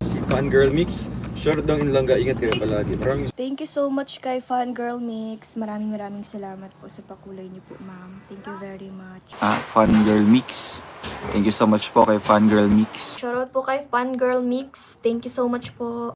Si Fangirl Mix. Short daw in Langga. Ingat kayo palagi. Maraming Thank you so much kay Fangirl Mix. Maraming salamat po sa pakulay niyo po, ma'am. Thank you very much. Fangirl Mix. Thank you so much po kay Fangirl Mix. Shoutout po kay Fangirl Mix. Thank you so much po.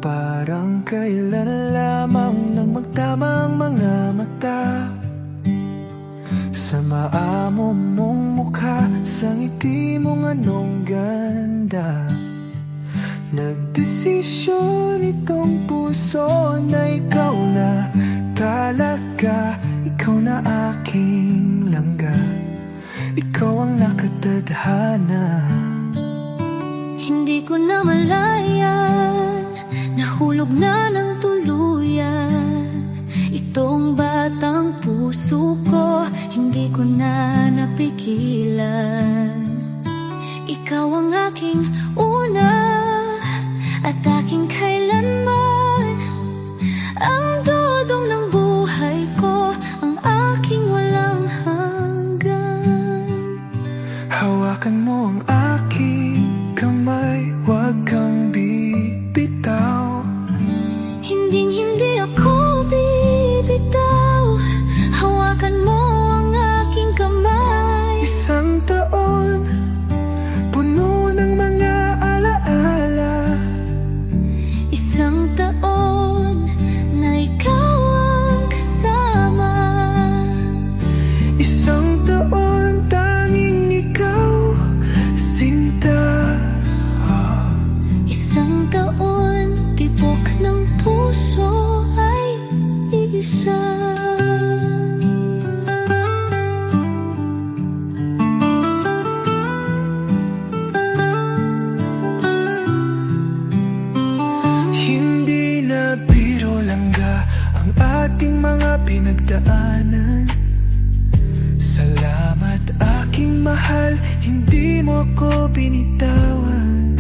Parang kailan lamang nang magtamang mga mata sa maamo mong mukha, sa ngiti mong anong ganda. Nagdesisyon itong puso na ikaw na talaga. Ikaw na aking langga, ikaw ang nakatadhana. Hindi ko na malayan, nahulog na ng tuluyan itong batang puso ko, hindi ko na napigilan. Ikaw ang aking una at aking kailanman, ang dudong ng buhay ko, ang aking walang hanggan. Hawakan mo ang aking kamay, huwag kang bibitaw. Hinding-hindi ako bibitaw, hawakan mo ang aking kamay. Isang taon, puno ng mga alaala. Isang taon na ikaw ang kasama. Isang taon, tanging ikaw, sinta. Isang taon, tibok ng puso ay isa. Hindi na biro langga ang ating mga pinagdaanan. Salamat aking mahal, hindi mo ko binitawan.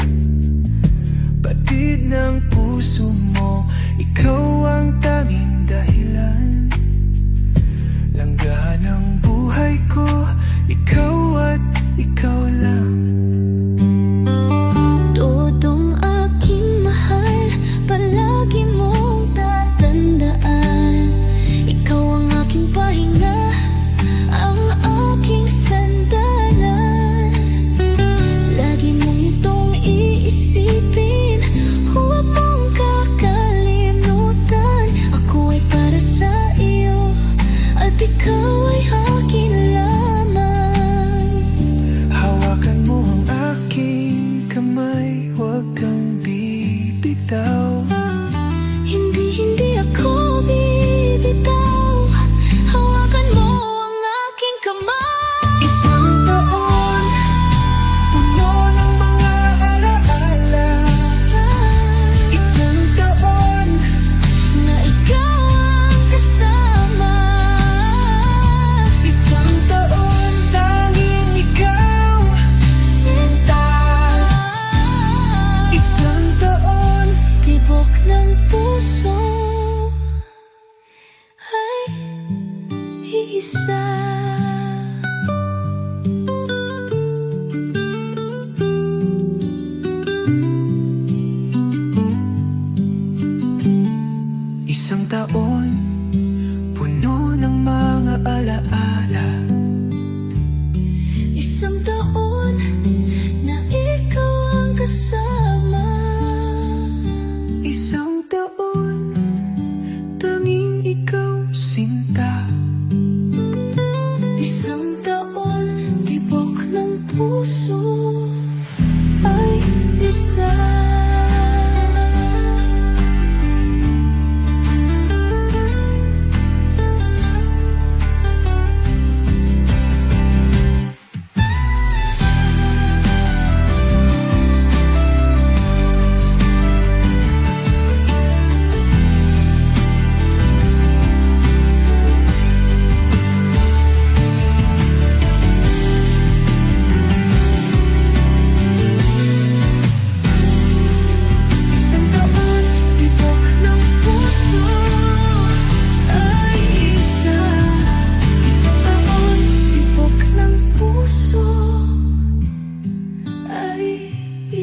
Batid ng puso mo, ikaw ang tanging dahilan. Langga ng buhay ko, ikaw at ikaw lang. Todong aking mahal, palagi mong tatandaan. Ikaw ang aking pahinga, ang aking sandalan. Lagi mong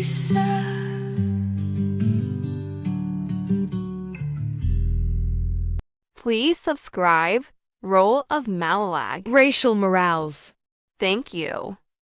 isa. Please subscribe Role of Malalag. Racial Morales. Thank you.